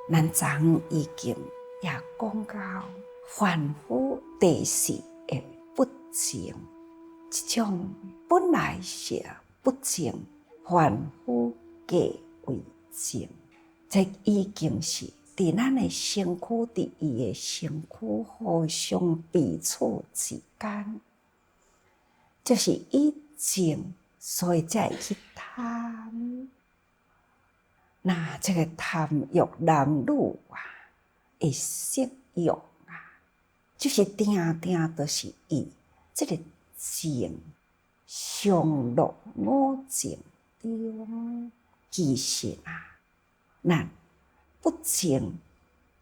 咱昨已经也讲到凡夫地势的不净，这种本来是不净，凡夫假为净，这已经是在咱的身躯，在伊的身躯互相彼此之间，就是以净，所以才会去贪。那这个贪欲男女的色欲就是定定都是以这个净上落五净中。其实咱不净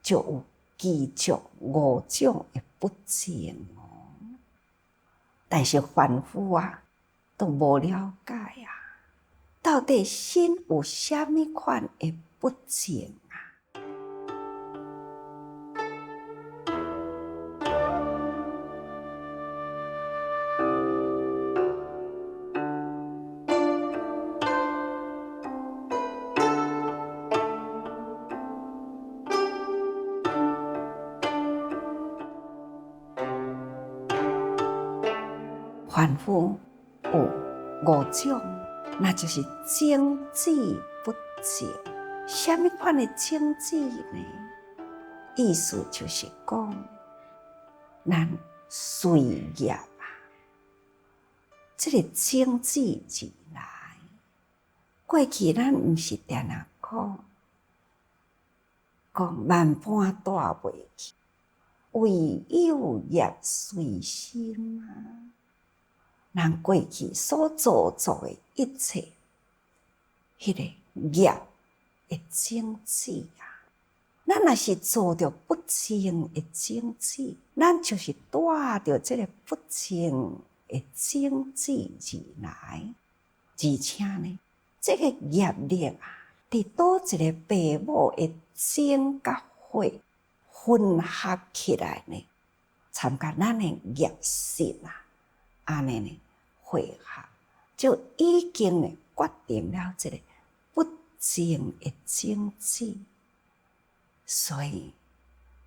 就有具足五种的不净但是凡夫都无了解到底心有什么款的不净凡夫有五种，那就是精致不净。什么款的精致呢？意思就是讲，咱随业这个精致而来。过去咱毋是定定讲万般带袂去，唯有业随身咱过去所做的一切，迄个业的精致咱若是做着不净的精致，咱就是带着这个不净的精致而来。而且呢，这个业力伫倒一个父母的精甲火混合起来呢，参加咱的业识安尼呢汇合，就已经呢决定了这个不净的精致。所以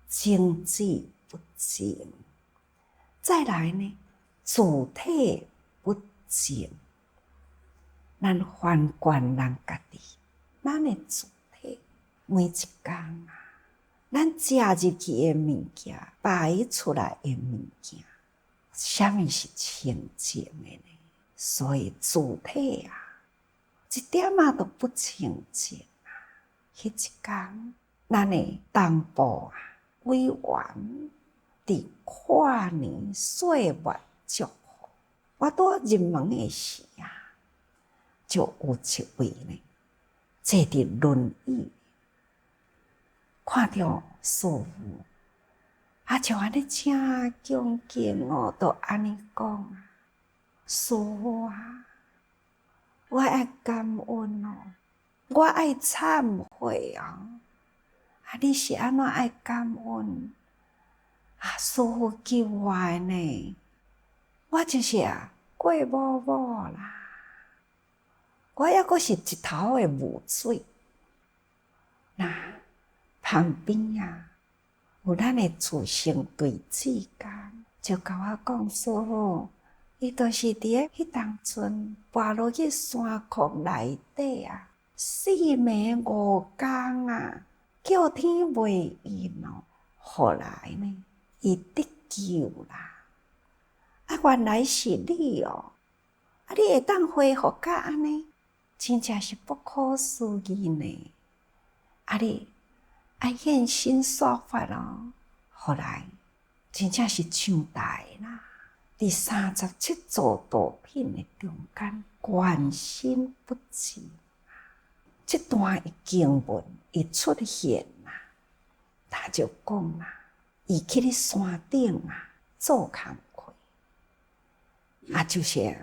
精致不净，再来呢，自体不净。咱反观咱家己，咱的自体每一天咱食入去的物件，排出来的物件，什么是清净的呢？所以自体一点都不清净迄一天，咱的同步委员伫跨年岁末祝福，我拄入门的时就有一位呢，坐伫轮椅，看到师父就安尼正恭敬都安尼讲师父我爱感恩我爱忏悔你是安怎爱感恩师父救我的呢？我就是过某某啦，我还阁是一头的雾水。旁边有咱的自性对治工，就甲我讲师父，伊就是伫迄当阵跋落去山窟内底4暝5更叫天袂应后来呢，伊得救啦。原来是你你会当恢复甲安尼，真正是不可思议呢。你现身说法后来真正是上台啦。第37座道品的中间，观心不净。这段经文一出现他就讲伊去咧山顶做工课，就是要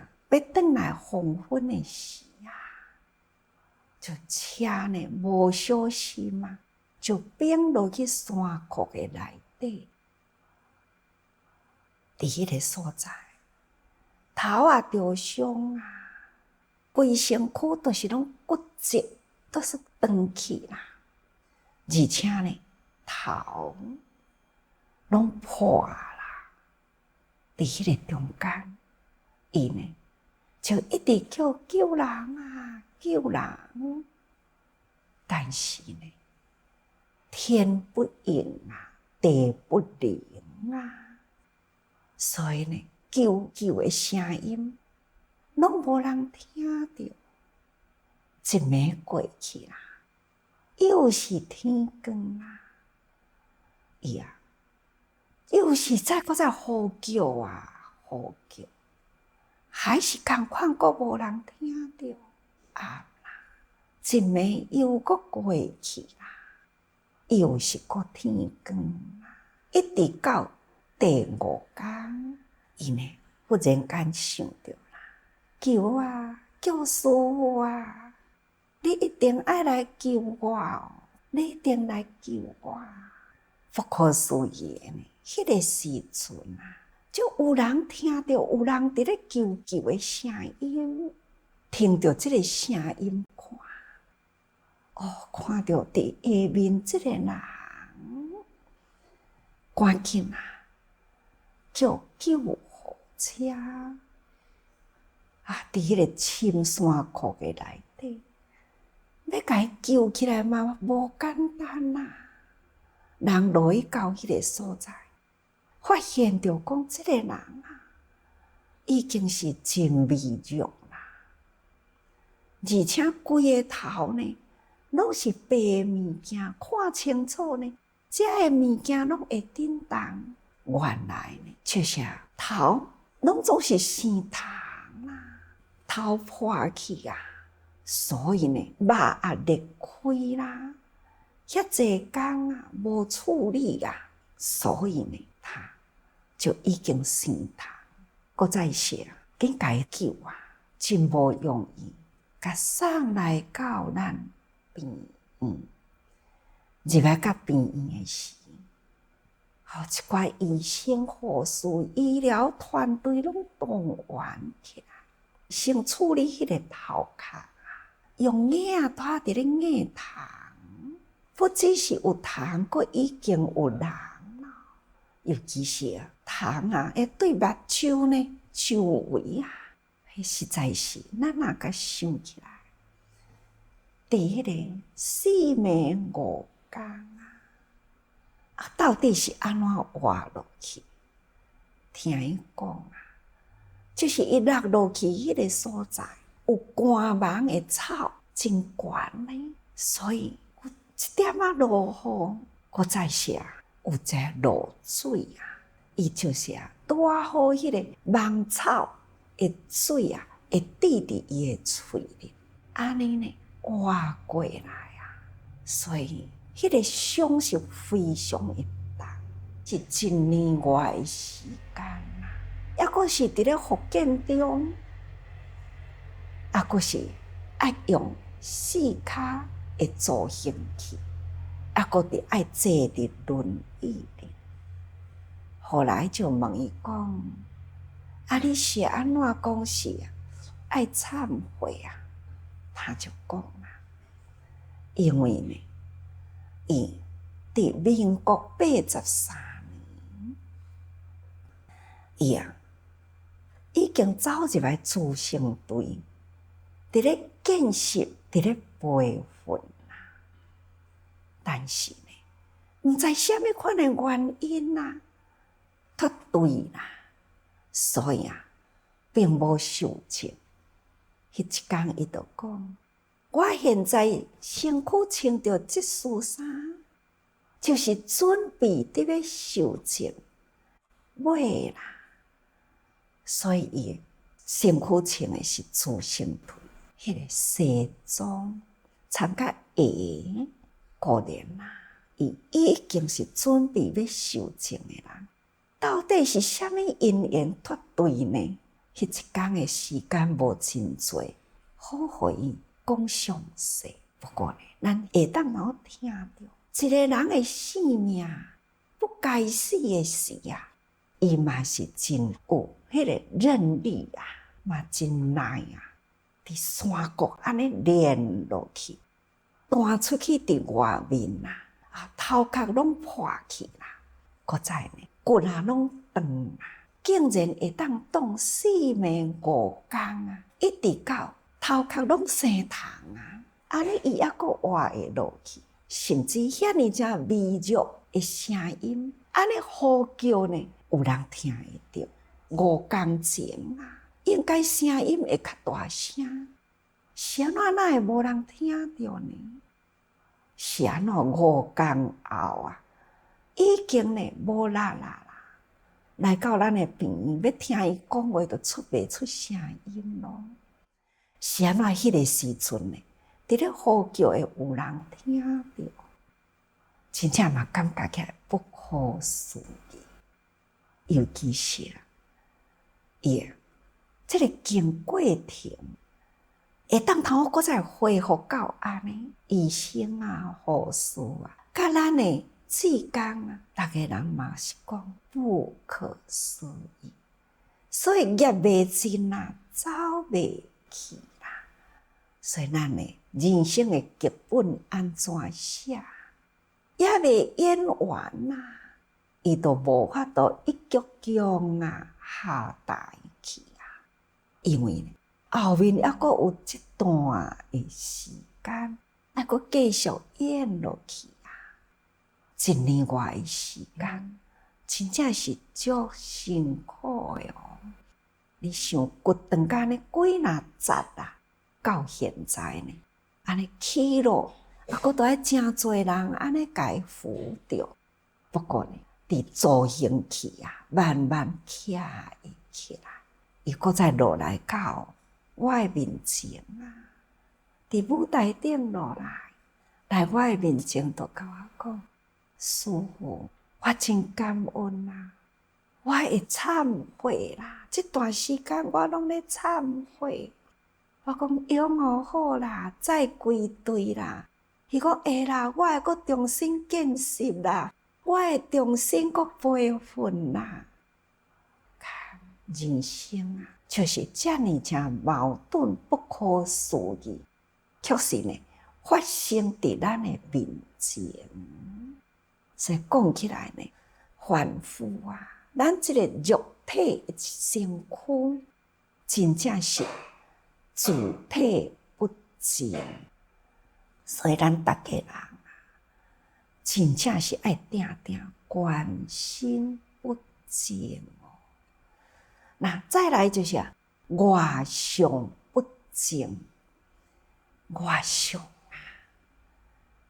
转来黄昏的时就车呢无小心就变落去山谷的内底。伫迄个所在，头着伤规身躯都是拢骨折，都是断去啦。而且呢，头拢破啦，伫迄个中间，伊呢就一直叫救人啊，救人，但是呢，天不应啊，地不灵啊，所以呢，救的声音拢无人听到，一暝过去啦，又是天光啊，伊啊，又是再呼叫啊，呼叫，还是同款，阁无人听到啊啦，一暝又阁过去啦，又是阁天光啦，一直到第5天，伊呢忽然间想到啦，求啊，救师父啊！你一定爱来救我哦！你一定来救我！不可思议的呢，迄个时阵啊，就有人听到有人伫咧求的声音，听到这个声音看，看到伫下面这个人，赶紧啊，叫救护车啊！伫迄个深山窟的内底。要甲伊救起来嘛，无简单啊！人落去到迄个所在，发现着讲，这个人啊，已经是真微弱啦，而且规个头呢，拢是白物件，看清楚呢，这个物件拢会震动。原来呢，就是头拢总是生虫啦，头破去啊！所以呢，肉也裂开啦，遐济工啊，无处理啊，所以呢，他就已經生蟲。閣再是緊甲伊救啊，真無容易，甲送來到咱病院。入來到病院的時，一寡醫生、護士、醫療團隊攏動員起來，先處理迄個頭殼。用硬帶伫咧硬蟲，不只是有蟲，閣已經有人了。尤其是蟲啊，會對目睭呢周圍啊，迄實在是咱若甲想起來，佇迄個4暝5天啊，到底是安怎活落去？聽伊講啊，就是伊落落去迄個所在。有寒芒的草真悬呢，所以有一點仔落雨，閣再是有一個落水啊，伊就是帶好迄個芒草的水啊，會滴佇伊的喙裡，安尼呢活過來啊，所以迄個傷是非常的重，是1年外的時間啊，抑閣是佇咧復健中。閣是愛用4腳的助行器，閣佇愛坐佇輪椅裡。後來就問伊講：你是安怎講是愛懺悔啊？他就講啦，因為呢，伊佇民國83年，伊已經走入來自省隊。佇咧建設，佇咧培訓啦，但是呢，毋知啥物款的原因啦，脫隊啦，所以並無受證。迄一天，伊就講：我現在身軀穿着這束衫，就是準備佇要受證買啦。所以伊身軀穿的是自省隊。迄個西裝穿甲下固然啦，伊已經是準備要受證的人，到底是啥物因緣脫隊呢？迄一天的時間無真多，好互伊講詳細。不過呢，咱下當若聽到一個人的性命不該死的時啊，伊嘛是真有迄個韌力啊，嘛真耐啊。伫山谷安尼練落去，彈出去佇外面啊，头壳拢破去啦，搁再呢，骨啊拢断啊，竟然会当挡4暝5工啊，一直到头壳拢生虫啊，安尼伊还阁活会落去，甚至遐尼只微弱的声音，安尼呼叫呢，有人听会到。5工前啊，应该声音会较大声，是安怎会无人听到呢？是安怎5工后啊，已经呢无力啦，来到咱的病院要听伊讲话，就出袂出声音咯。是安怎迄个时阵呢？伫咧呼叫会有人听到，真正嘛感觉起来不可思议，尤其是这个经过程，会当通我搁再恢复到安尼，医生啊、护士啊，甲咱的志工啊，逐个人嘛是讲不可思议，所以业未尽啊，走袂去啦。所以咱的人生的剧本安怎写，也未演完啊，伊都无法度一鞠躬啊下台去啊，因为呢，后面还阁有一段的时间，还阁继续演落去啊，1年外的时间，真正是足辛苦的哦。你想骨断甲呢几若节啊，到现在呢，安尼起落，还阁都爱真侪人安尼甲伊扶着。不过呢，伫助行器啊，慢慢起来，伊搁再落来到我的面前啊，伫舞台顶落来我的面前，就甲我讲：师父，我真感恩啊！我会忏悔啦，这段时间我拢咧忏悔。我讲养我好啦，再归队啦。伊讲会啦，我会阁重新建设啦，我会重新阁培训啦。看人生啊，就是遮尔正矛盾不可思议，确实呢发生伫咱的面前。所以讲起来呢，凡夫啊，咱这个肉体的身躯，真正是自体不净，所以咱逐个人啊，真正是爱定定关心不净哦。那再来就是外相不净，外相啊，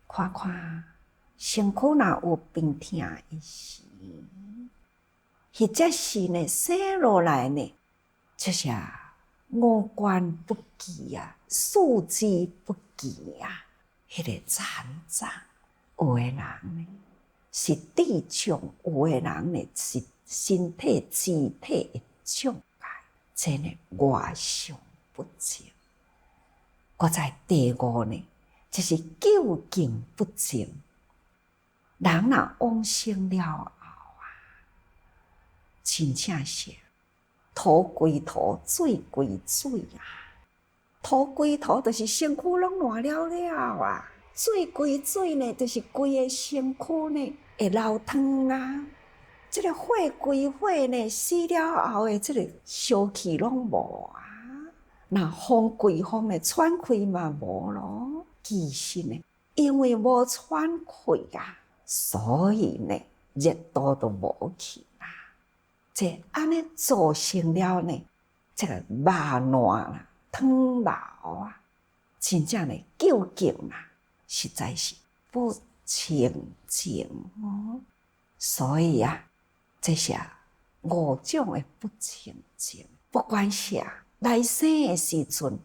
看看身躯若有病痛的时，或者是呢生落来呢，就是五官不齐啊，四肢不齐啊，迄个残障。有的人呢是智障，有的人呢是身体肢体的障碍，这呢外相不净。搁再第5呢，就是究竟不净。人若往生了后啊，真正是土归土，水归水啊。土归土，就是身躯拢烂了了啊；水归水呢，就是规个身躯呢会流汤啊。这个火归火呢，死了后的这个烧气拢无啊。那风归风呢，喘气嘛无咯。其实呢，因为无喘气啊，所以呢，热度都无去啦。这安尼造成了呢，这个肉烂啦、汤老啊，真正呢究竟啊，实在是不清净哦。所以啊，这是5种的不清净。不管是来生的时阵，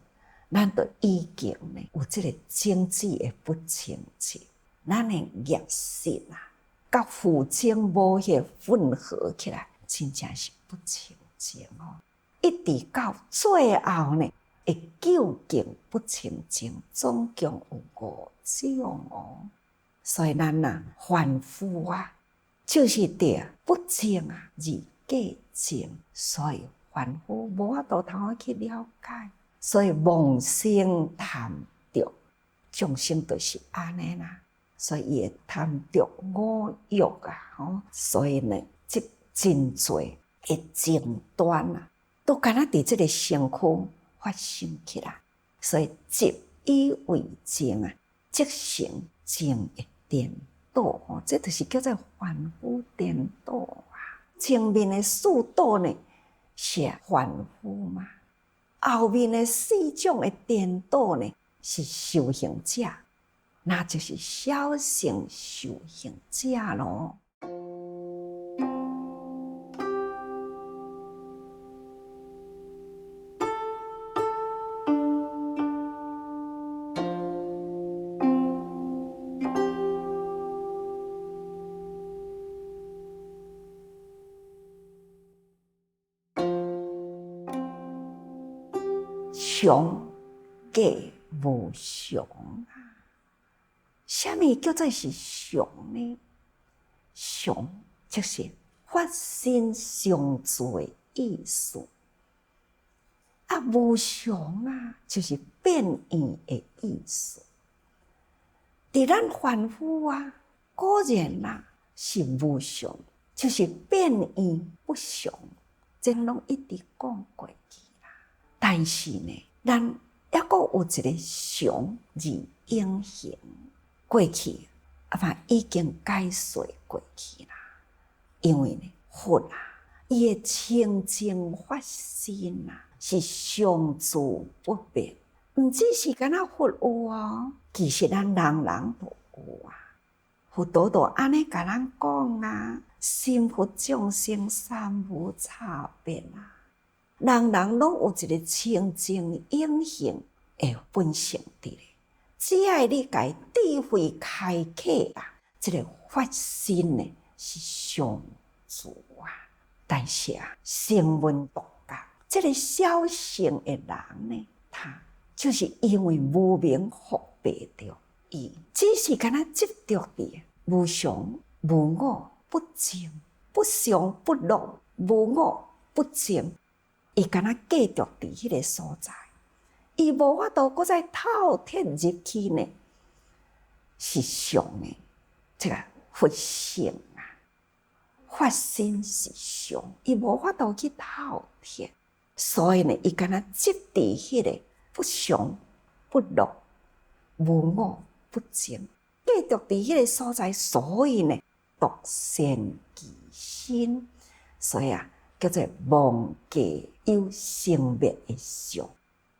咱都已经呢有这个经济的不清净，咱的业识啊，甲父精无迄混合起来，真正是不清净哦。一直到最后呢，会究竟不清净，总共有5种哦。所以咱凡夫啊，就是着不净啊，而过净，所以凡夫无法度通去了解，所以妄生贪着，众生就是安尼啦。所以伊会贪着五欲啊，所以呢，即真侪的争端啊，都敢若伫即个身躯发生起来。所以执以为正啊，即成正的颠倒，这就是叫做凡夫颠倒啊。前面的四倒呢是凡夫嘛，后面的四种的颠倒呢是修行者，那就是小乘修行者咯。常假无常啊！什么叫做是常呢？常就是发生常住的意思，啊，无常啊，就是变异的意思。伫咱凡夫啊，果然啦是无常，就是变异不常，这拢一直讲过去啦。但是呢，咱还佫有一个常字永恒，过去嘛已经解说过去啦。因为呢，佛啊，伊的清净法身啊，是常住不变，毋只是敢若佛有哦，其实咱人人都有啊。佛陀都安尼甲咱讲啊，心佛众生三无差别啊。人人拢有一个清净永恒的本性伫咧，只要你家智慧开启啦，这个法身呢是常住啊。但是啊，声闻独觉，这个小乘的人呢，他就是因为无明覆蔽着伊，只是敢若执着伫无常、无我、不净、不常不乐、无我不净。伊敢若继续伫迄个所在，伊无法度搁再透彻入去呢，是常的这个佛性啊，法身是常，伊无法度去透彻，所以呢，伊敢若执伫迄个不常、不乐、无我、不净，继续伫迄个所在，所以呢，独善其身，所以啊，叫做忘记有生灭的相，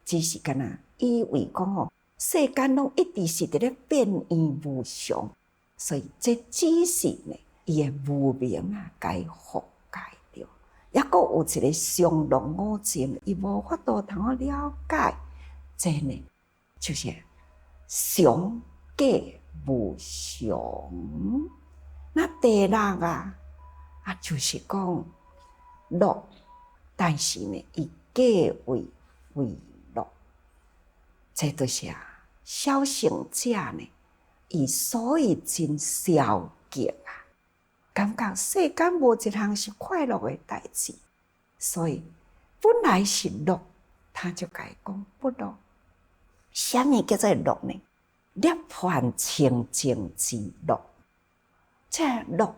只是敢若以为讲吼，世间拢一直是伫咧变异无常，所以这只是呢，伊的无明啊，该覆盖着，抑阁有一个常乐五净，伊无法度通好了解，这呢就是常假无常。那第六啊，就是讲乐。但是呢，伊假为乐，这就是小乘者呢，伊所以真消极啊，感觉世间无一项是快乐的代志，所以本来是乐，他就该讲不乐。什么叫做乐呢？涅槃清净之乐，这乐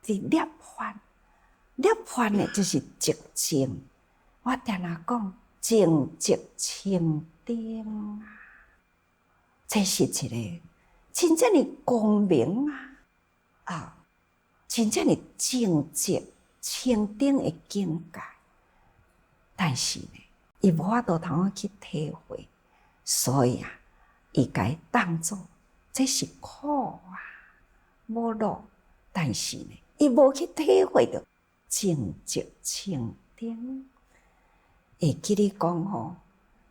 是涅槃。涅槃呢，就是寂静。我定常讲静寂清定啊，这是一个真正的光明啊，真正的静寂清定的境界。但是呢，伊无法度通去体会，所以伊该当作这是苦啊，无乐。但是呢，伊无去体会到静寂清定。会记你讲吼，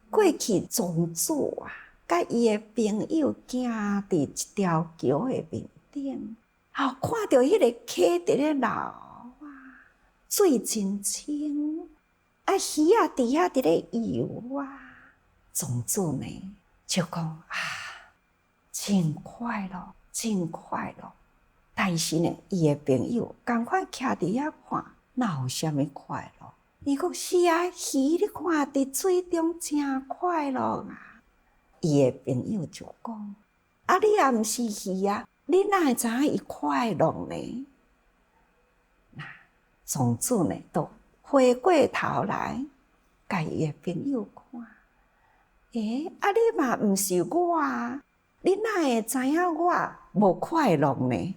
过去宗主甲伊的朋友行伫一条桥的面顶，看到迄个溪伫咧流水真清，鱼仔伫遐伫咧游宗主呢就讲真快乐，真快乐。但是呢，伊的朋友同款徛伫遐看，哪有啥物快乐？伊讲是鱼你看伫水中真快乐啊！伊的朋友就讲你也毋是鱼你哪会知影伊快乐呢？那庄主呢，都回过头来，甲伊的朋友看，你嘛毋是我啊，你哪会知影我无快乐呢？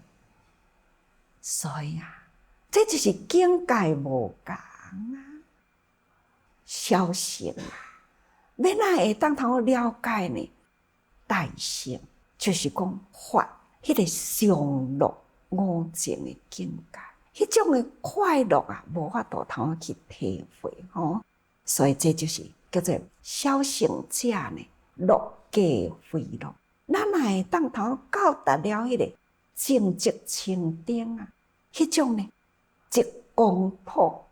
所以啊，这就是境界无同啊。小乘啊，要哪会当通了解呢？大乘就是讲发迄个上乐五情的境界，迄种的快乐啊，无法度通去体会吼。所以这就是叫做小乘者呢，乐皆非乐。咱哪会当通到达了迄个正直清净啊？迄种呢，即公普，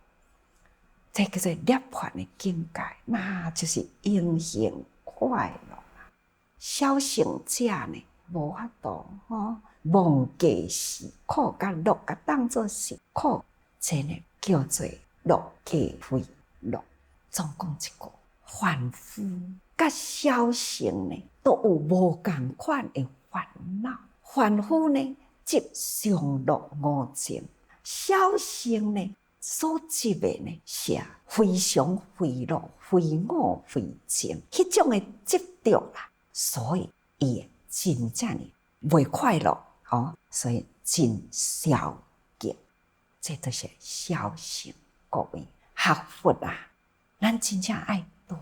这叫做涅槃的境界，那就是永恒快乐啊！小乘者呢，无法度忘记是苦，甲乐甲当作是苦，这呢叫做乐皆非乐。总讲一个，凡夫甲小乘呢，都有无共款的烦恼。凡夫呢，即上乐五情；小乘呢，所执的呢是非常非乐、非我非情，迄种的执着啦，所以伊会真正呢袂快乐所以真消极。这都是小乘。各位学佛啊，咱真正爱多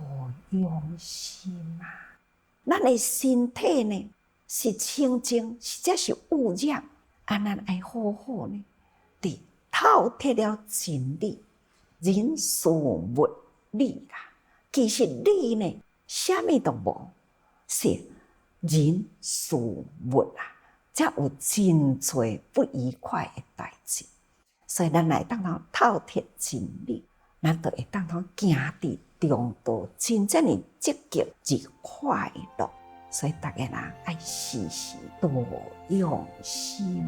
用心啊！咱的身体呢是清净，实在是污染，咱爱好好呢，伫透彻了真理，人事物理啦。其实理呢，啥物都无，是人事物啊，才有真多不愉快的代志。所以咱来当通透彻真理，咱就会当通行伫中道，真正的积极而快乐。所以大家人爱时时多用心。